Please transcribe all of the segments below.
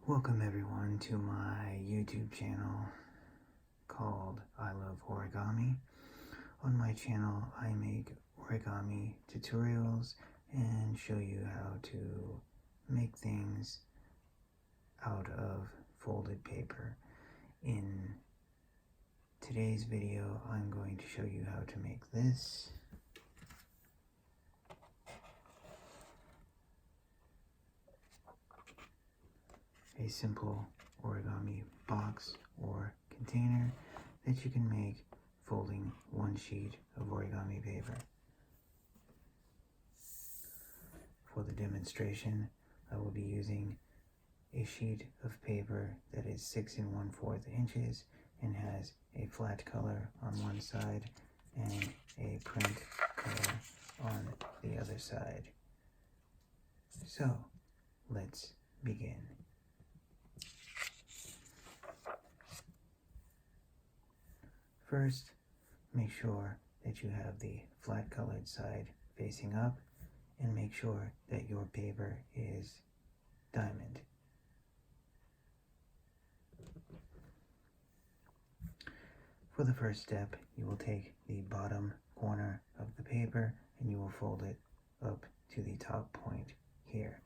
Welcome everyone to my YouTube channel called I Love Origami. On my channel I make origami tutorials and show you how to make things out of folded paper. In today's video I'm going to show you how to make this. A simple origami box or container that you can make folding one sheet of origami paper. For the demonstration, I will be using a sheet of paper that is 6 1/4 inches and has a flat color on one side and a print color on the other side. So, let's begin. First, make sure that you have the flat colored side facing up and make sure that your paper is diamond. For the first step, you will take the bottom corner of the paper and you will fold it up to the top point here.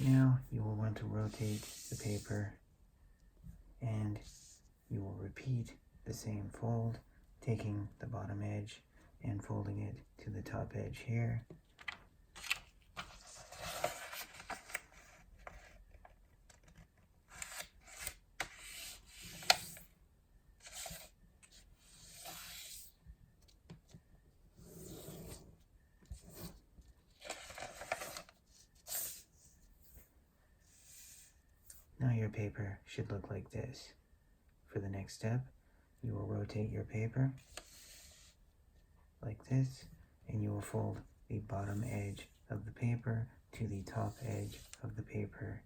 Now you will want to rotate the paper and you will repeat the same fold, taking the bottom edge and folding it to the top edge here. Now your paper should look like this. For the next step, you will rotate your paper like this, and you will fold the bottom edge of the paper to the top edge of the paper.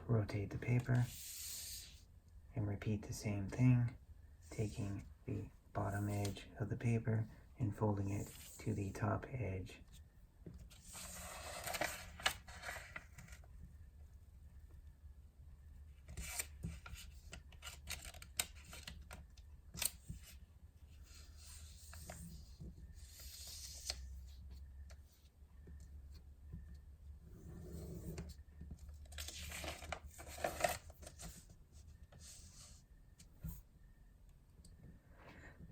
Rotate the paper and repeat the same thing, taking the bottom edge of the paper and folding it to the top edge.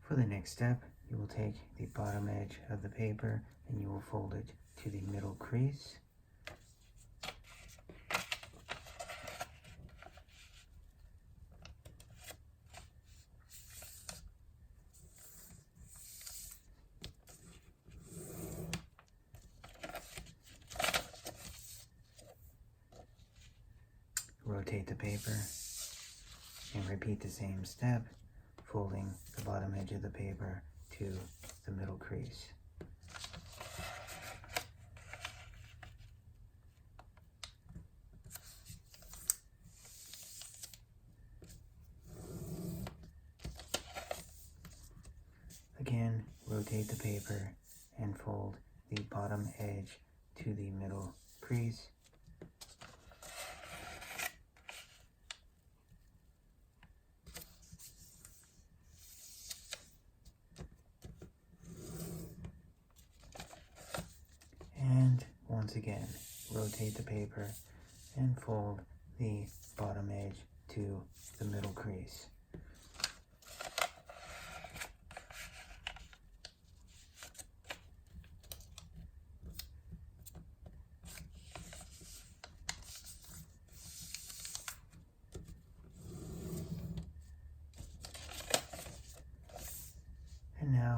For the next step, you will take the bottom edge of the paper and you will fold it to the middle crease. Rotate the paper and repeat the same step, folding the bottom edge of the paper to the middle crease. Again, rotate the paper and fold the bottom edge to the middle crease. And once again, rotate the paper and fold the bottom edge to the middle crease.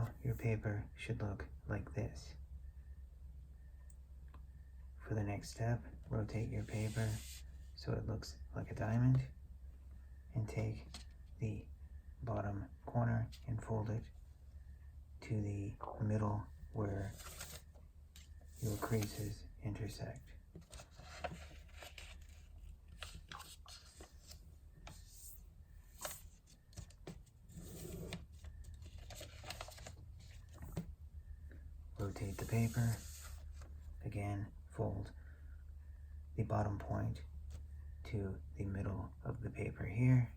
now your paper should look like this. For the next step, rotate your paper so it looks like a diamond, and take the bottom corner and fold it to the middle where your creases intersect. Rotate the paper. Again, fold the bottom point to the middle of the paper here.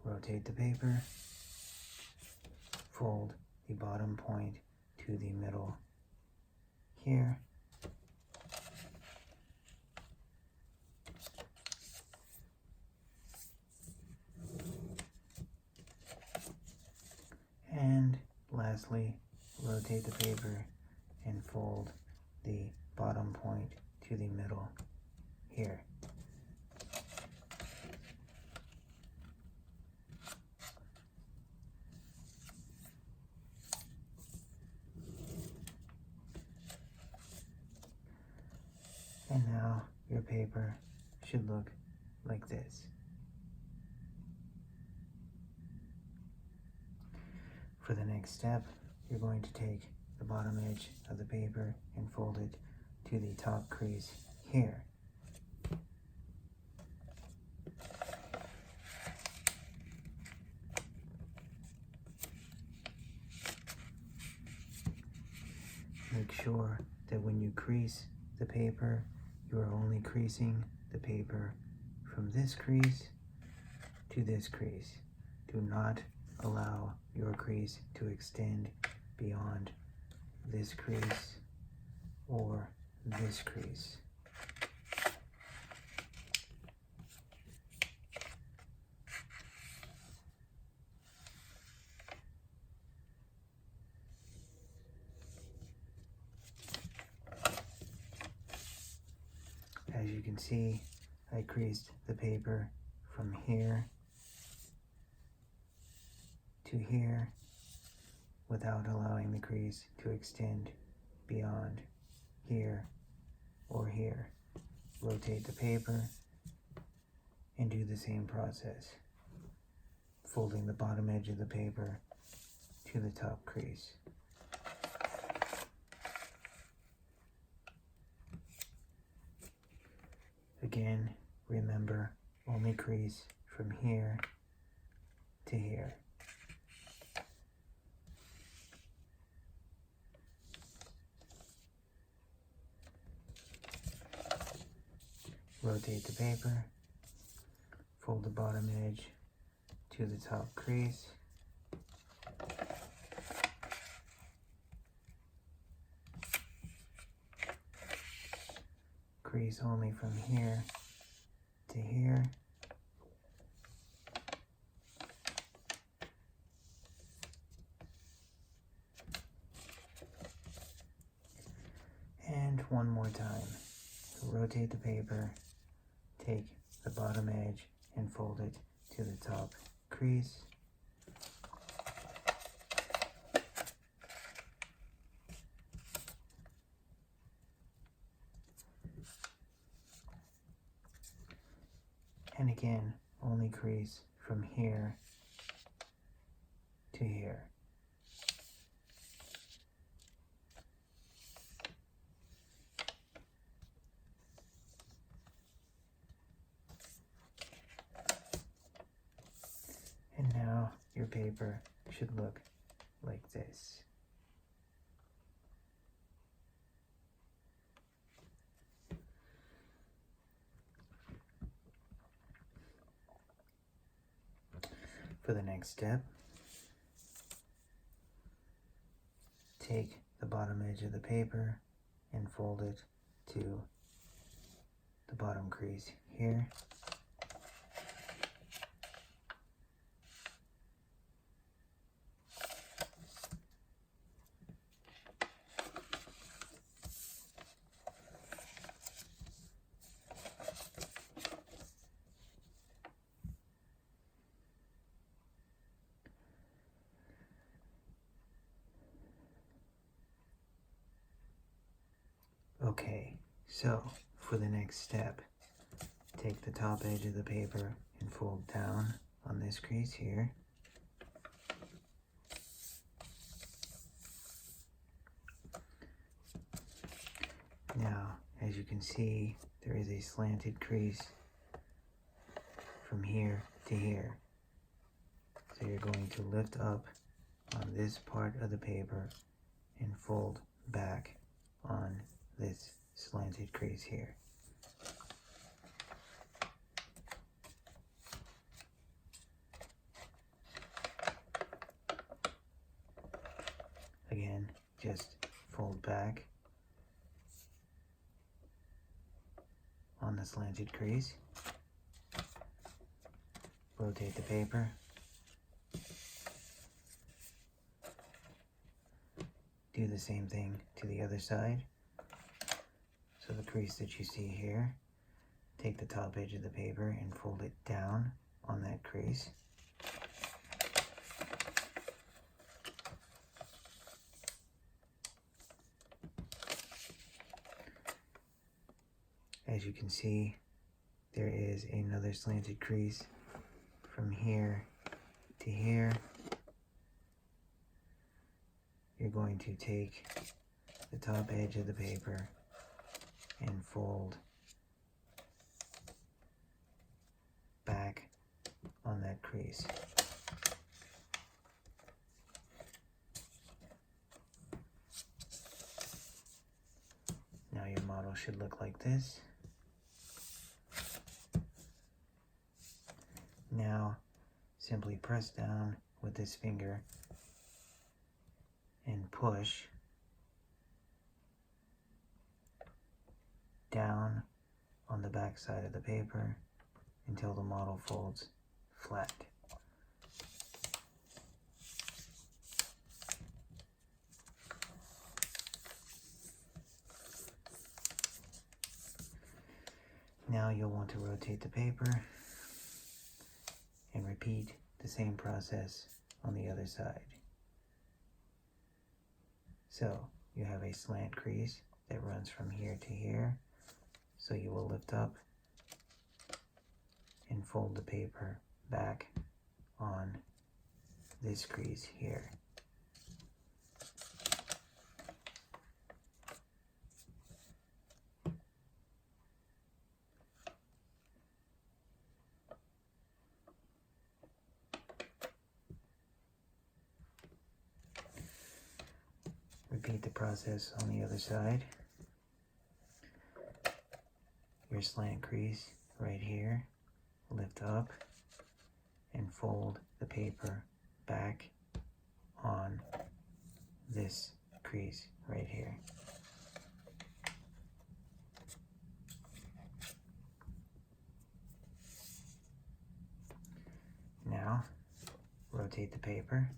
Rotate the paper. Fold the bottom point to the middle here. And lastly, rotate the paper and fold the bottom point to the middle here. And now your paper should look like this. For the next step, you're going to take the bottom edge of the paper and fold it to the top crease here. Make sure that when you crease the paper, you are only creasing the paper from this crease to this crease. Do not allow your crease to extend beyond this crease or this crease. As you can see, I creased the paper from here to here without allowing the crease to extend beyond here or here. Rotate the paper and do the same process, folding the bottom edge of the paper to the top crease. Again, remember, only crease from here to here. Rotate the paper, fold the bottom edge to the top crease. Crease only from here to here. And one more time. Rotate the paper, take the bottom edge and fold it to the top crease. And again, only crease from here to here. And now your paper should look like this. For the next step, take the bottom edge of the paper and fold it to the bottom crease here. Okay, so for the next step, take the top edge of the paper and fold down on this crease here. Now, as you can see, there is a slanted crease from here to here. So you're going to lift up on this part of the paper and fold back on this slanted crease here. Again, just fold back on the slanted crease, rotate the paper, do the same thing to the other side. So the crease that you see here, take the top edge of the paper and fold it down on that crease. As you can see, there is another slanted crease from here to here. You're going to take the top edge of the paper and fold back on that crease. Now your model should look like this. Now simply press down with this finger and push down on the back side of the paper until the model folds flat. Now you'll want to rotate the paper and repeat the same process on the other side. So you have a slant crease that runs from here to here. So you will lift up and fold the paper back on this crease here. Repeat the process on the other side. Your slant crease right here, lift up and fold the paper back on this crease right here. Now, rotate the paper.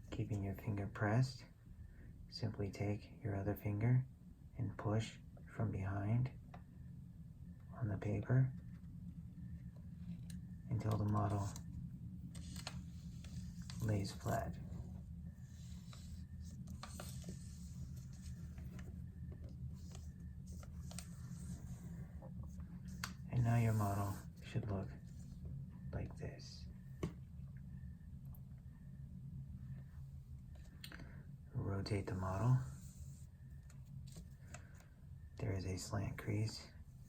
Keeping your finger pressed, simply take your other finger and push from behind on the paper until the model lays flat. And now your model should look like this. Rotate the model. There is a slant crease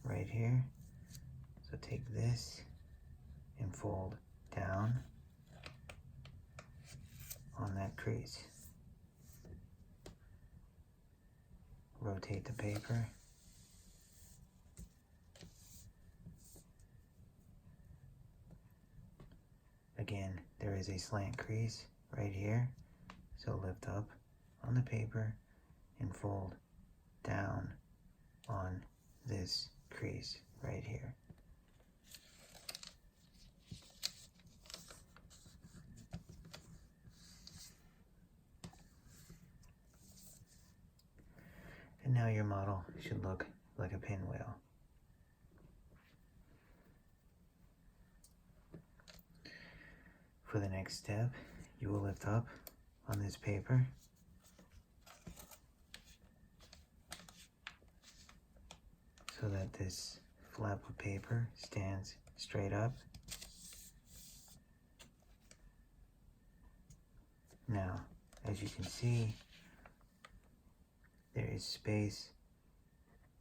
right here. So take this and fold down on that crease. Rotate the paper. Again, there is a slant crease right here. So lift up on the paper and fold down on this crease right here. And now your model should look like a pinwheel. For the next step, you will lift up on this paper so that this flap of paper stands straight up. Now, as you can see, there is space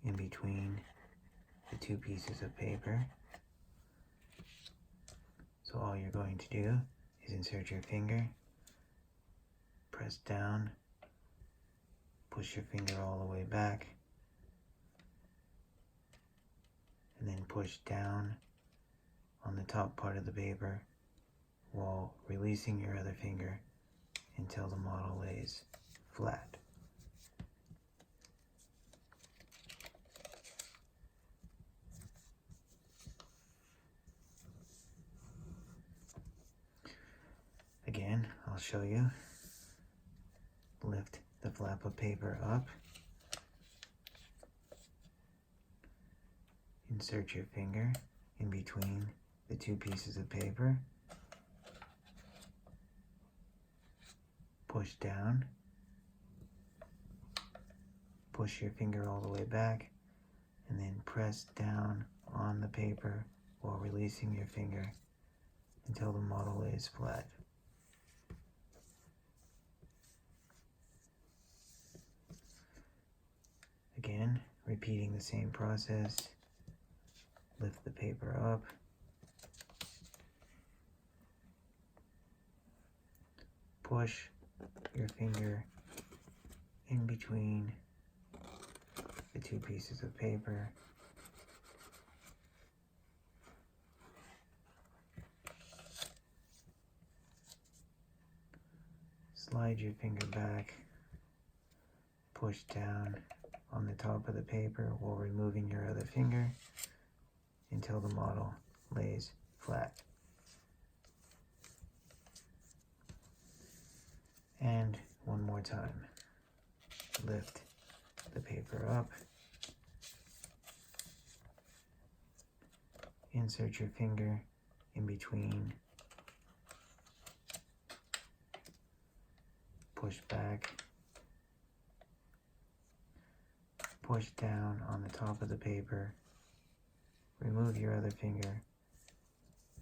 in between the two pieces of paper. So all you're going to do is insert your finger, press down, push your finger all the way back, and then push down on the top part of the paper while releasing your other finger until the model lays flat. Again, I'll show you. Lift the flap of paper up. Insert your finger in between the two pieces of paper. Push down. Push your finger all the way back, and then press down on the paper while releasing your finger until the model lays flat. Again, repeating the same process. Lift the paper up. Push your finger in between the two pieces of paper. Slide your finger back. Push down on the top of the paper while removing your other finger until the model lays flat. And one more time. Lift the paper up. Insert your finger in between. Push back. Push down on the top of the paper. Remove your other finger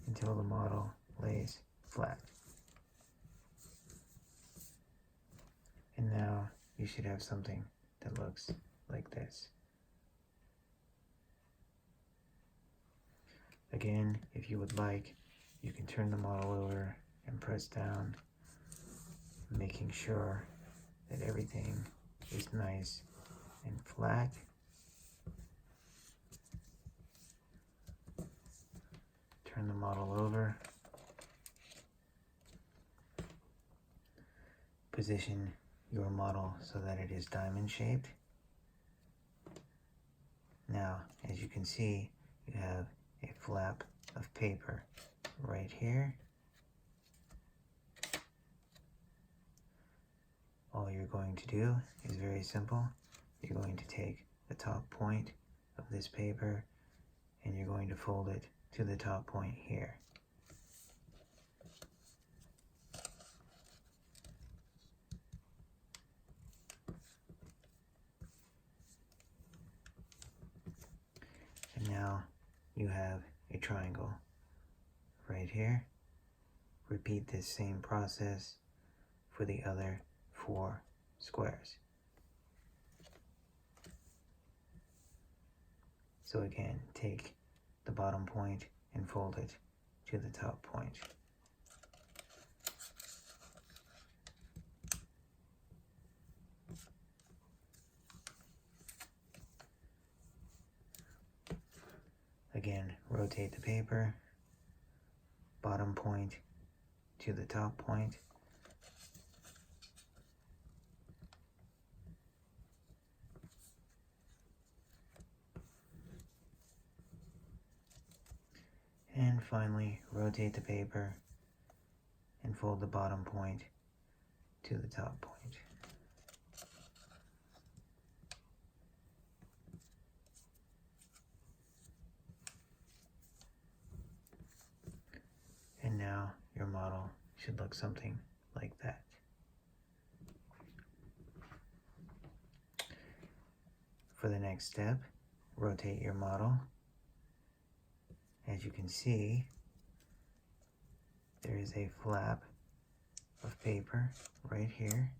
until the model lays flat. And now you should have something that looks like this. Again, if you would like, you can turn the model over and press down, making sure that everything is nice and flat. Turn the model over. Position your model so that it is diamond shaped. Now, as you can see, you have a flap of paper right here. All you're going to do is very simple. You're going to take the top point of this paper and you're going to fold it to the top point here. And now you have a triangle right here. Repeat this same process for the other 4 squares. So again, take the bottom point and fold it to the top point. Again, rotate the paper, bottom point to the top point. And finally, rotate the paper and fold the bottom point to the top point. And now your model should look something like that. For the next step, rotate your model. As you can see, there is a flap of paper right here.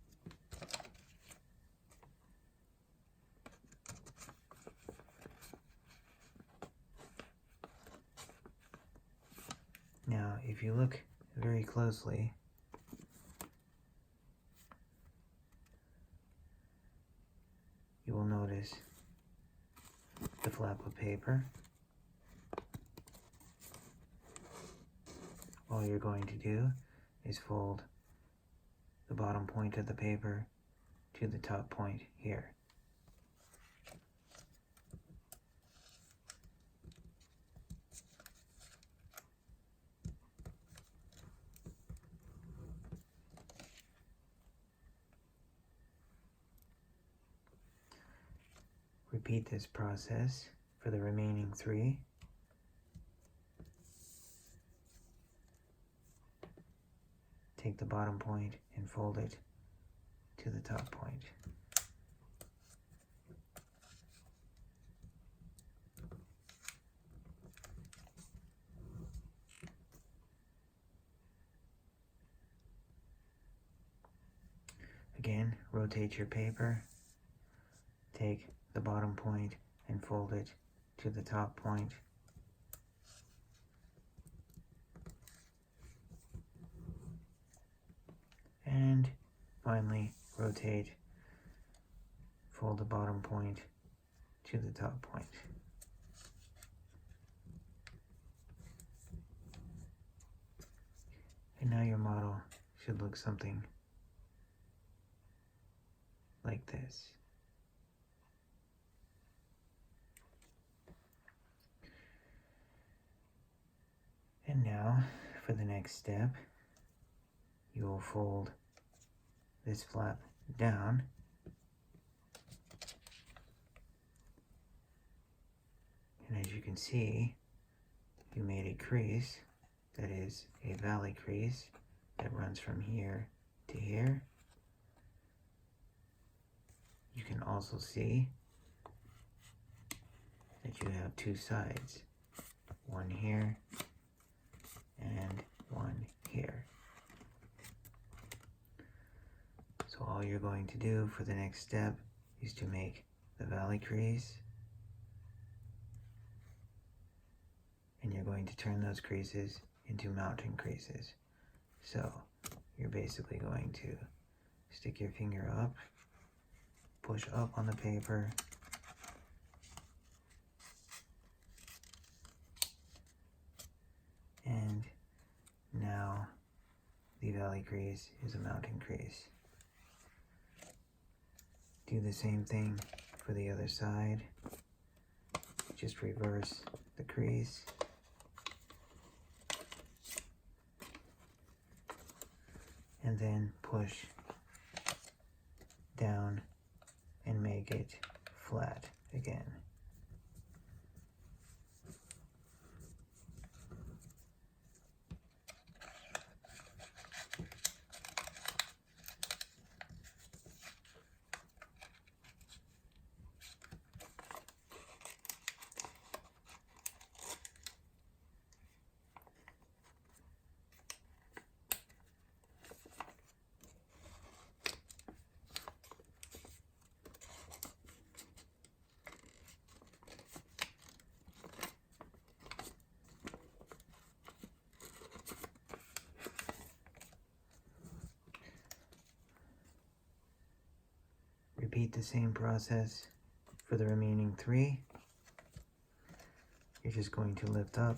Now, if you look very closely, you will notice the flap of paper. All you're going to do is fold the bottom point of the paper to the top point here. Repeat this process for the remaining 3. Take the bottom point and fold it to the top point. Again, rotate your paper, take the bottom point and fold it to the top point. And finally, rotate, fold the bottom point to the top point. And now your model should look something like this. And now, for the next step, you will fold this flap down and as you can see, you made a crease that is a valley crease that runs from here to here. You can also see that you have 2 sides, one here and one here. So all you're going to do for the next step is to make the valley crease, and you're going to turn those creases into mountain creases. So you're basically going to stick your finger up, push up on the paper, and now the valley crease is a mountain crease. Do the same thing for the other side. Just reverse the crease. And then push down and make it flat again. Repeat the same process for the remaining 3. You're just going to lift up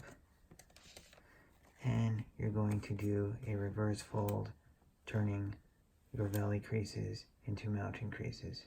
and you're going to do a reverse fold, turning your valley creases into mountain creases.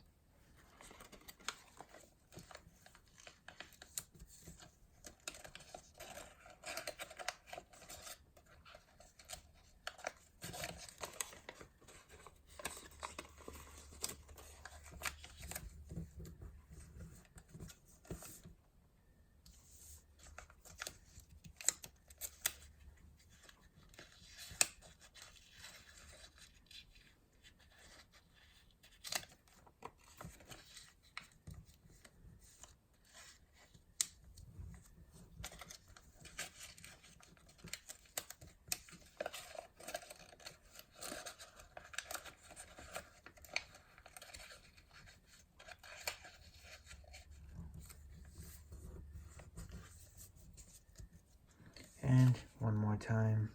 And one more time,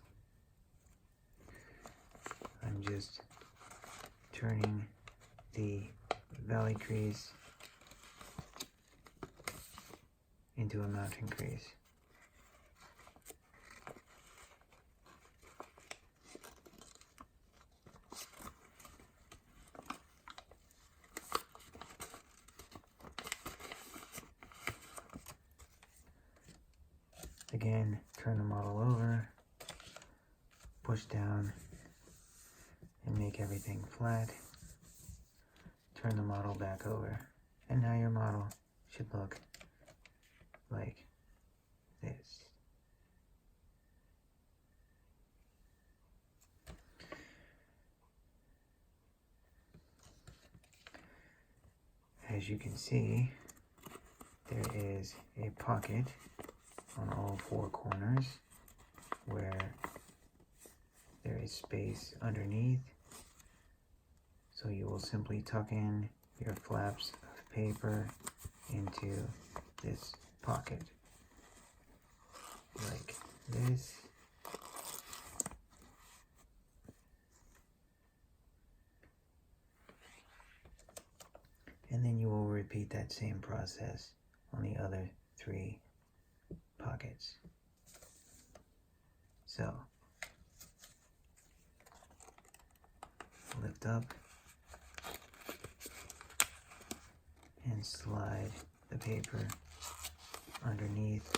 I'm just turning the valley crease into a mountain crease. Again, turn the model over, push down, and make everything flat. Turn the model back over, and now your model should look like this. As you can see, there is a pocket on all four corners where there is space underneath. So you will simply tuck in your flaps of paper into this pocket like this. And then you will repeat that same process on the other three pockets. So, lift up and slide the paper underneath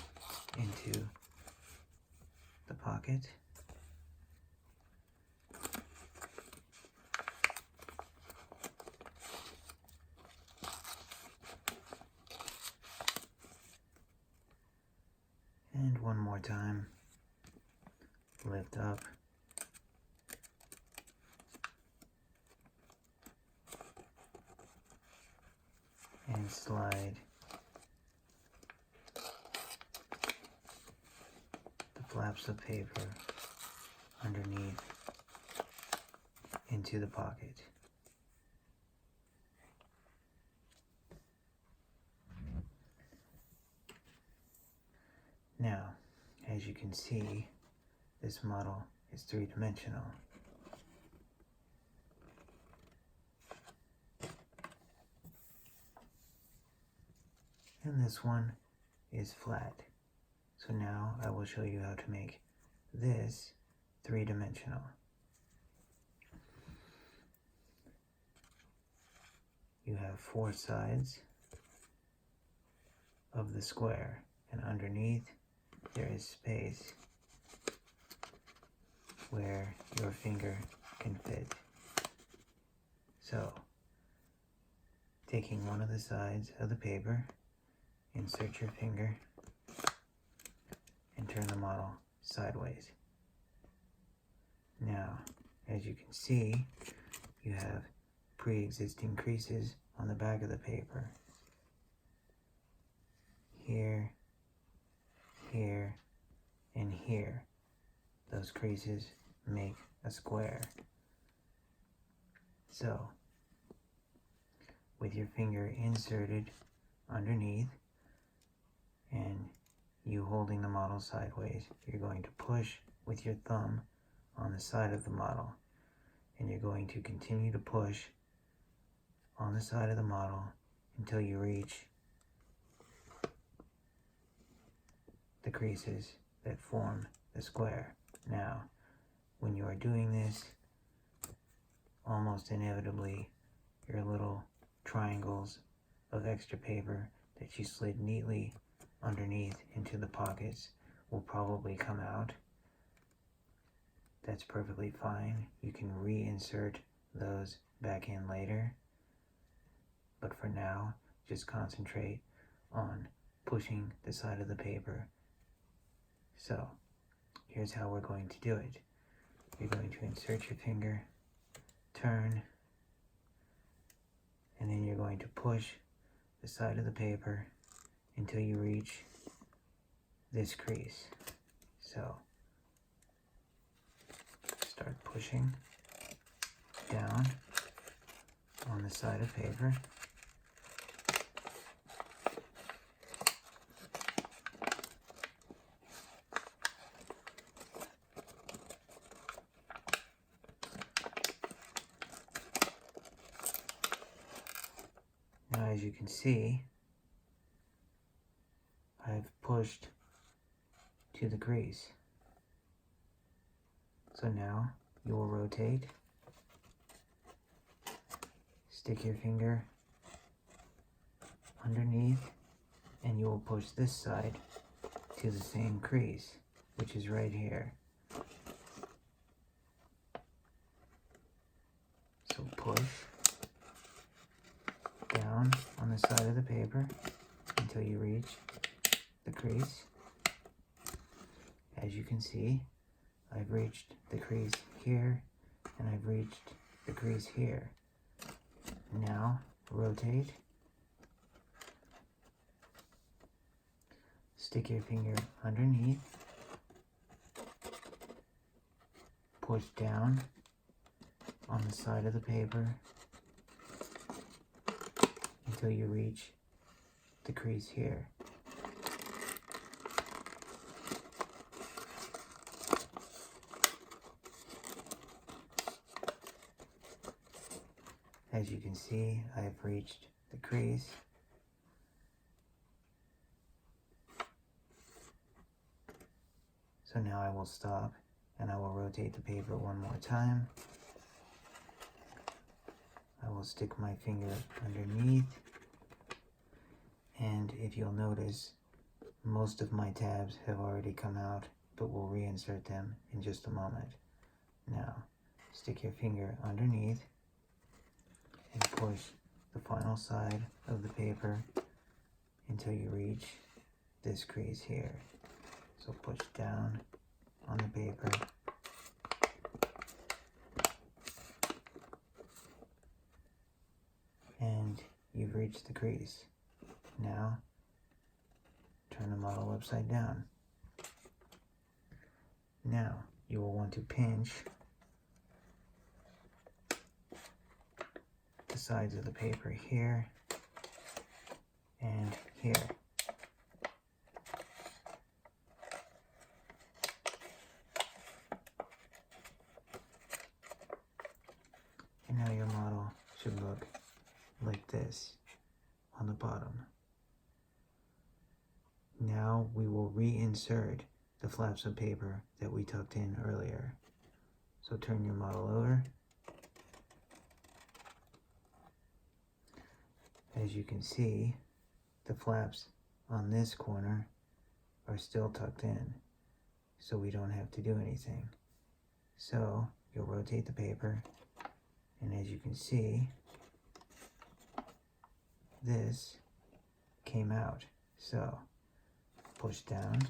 into the pocket. And one more time, lift up and slide the flaps of paper underneath into the pocket. Now, as you can see, this model is three-dimensional. And this one is flat. So now I will show you how to make this three-dimensional. You have four sides of the square, and underneath there is space where your finger can fit. So, taking one of the sides of the paper, insert your finger and turn the model sideways. Now, as you can see, you have pre-existing creases on the back of the paper. Here, here, and here. Those creases make a square. So, with your finger inserted underneath and you holding the model sideways, you're going to push with your thumb on the side of the model, and you're going to continue to push on the side of the model until you reach the creases that form the square. Now, when you are doing this, almost inevitably, your little triangles of extra paper that you slid neatly underneath into the pockets will probably come out. That's perfectly fine. You can reinsert those back in later. But for now, just concentrate on pushing the side of the paper. So, here's how we're going to do it. You're going to insert your finger, turn, and then you're going to push the side of the paper until you reach this crease. So, start pushing down on the side of paper. Now, as you can see, I've pushed to the crease. So now you will rotate, stick your finger underneath, and you will push this side to the same crease, which is right here. So push down on the side of the paper until you reach the crease. As you can see, I've reached the crease here, and I've reached the crease here. Now, rotate. Stick your finger underneath. Push down on the side of the paper until you reach the crease here. As you can see, I have reached the crease. So now I will stop and I will rotate the paper one more time. I will stick my finger underneath, and if you'll notice, most of my tabs have already come out, but we'll reinsert them in just a moment. Now, stick your finger underneath and push the final side of the paper until you reach this crease here. So push down on the paper and you've reached the crease. Now, turn the model upside down. Now, you will want to pinch the sides of the paper here and here. And now your model should look like this on the bottom. Now we will reinsert the flaps of paper that we tucked in earlier. So turn your model over. As you can see, the flaps on this corner are still tucked in, so we don't have to do anything. So you'll rotate the paper, and as you can see, this came out. So push down,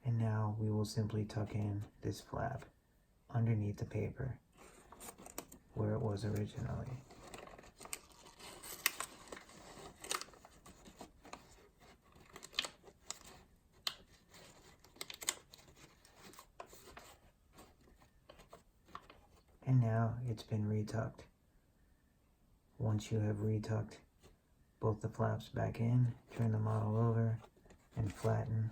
and now we will simply tuck in this flap underneath the paper where it was originally. And now it's been retucked. Once you have retucked both the flaps back in, turn the model over and flatten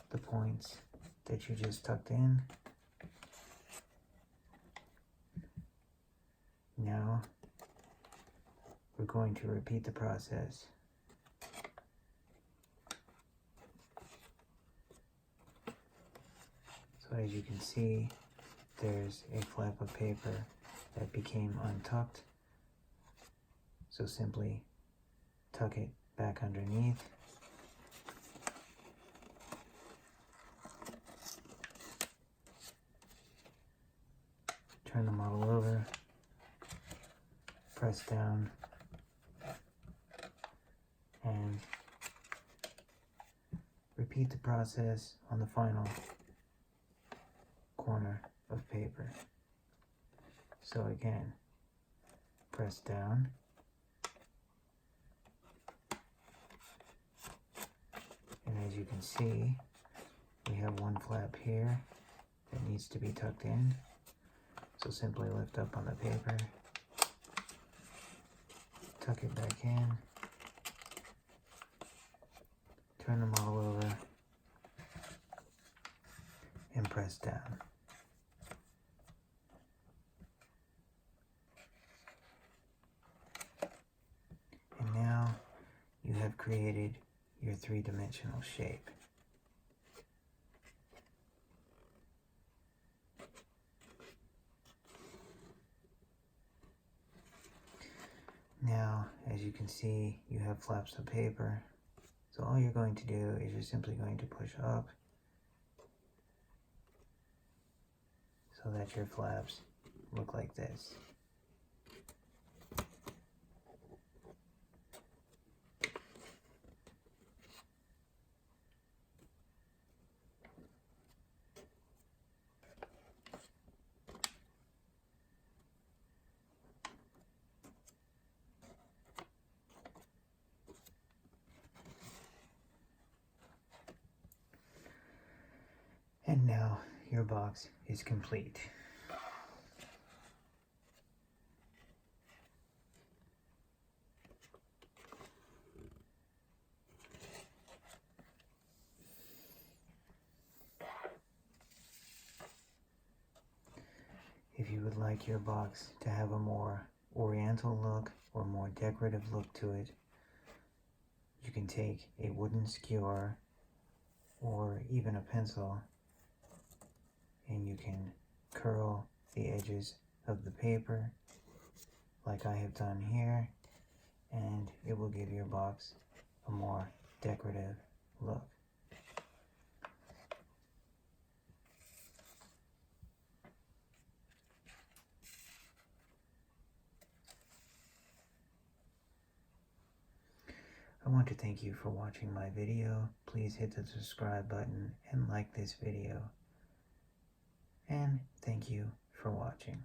the points that you just tucked in. Now we're going to repeat the process. So as you can see, there's a flap of paper that became untucked. So simply tuck it back underneath. Turn the model over, press down, and repeat the process on the final corner of paper. So again, press down, and as you can see, we have one flap here that needs to be tucked in. So simply lift up on the paper, tuck it back in, turn the model over, and press down. And now you have created your three-dimensional shape. Now, as you can see, you have flaps of paper. So all you're going to do is you're simply going to push up so that your flaps look like this. And now your box is complete. If you would like your box to have a more oriental look or more decorative look to it, you can take a wooden skewer or even a pencil and you can curl the edges of the paper like I have done here, and it will give your box a more decorative look. I want to thank you for watching my video. Please hit the subscribe button and like this video. And thank you for watching.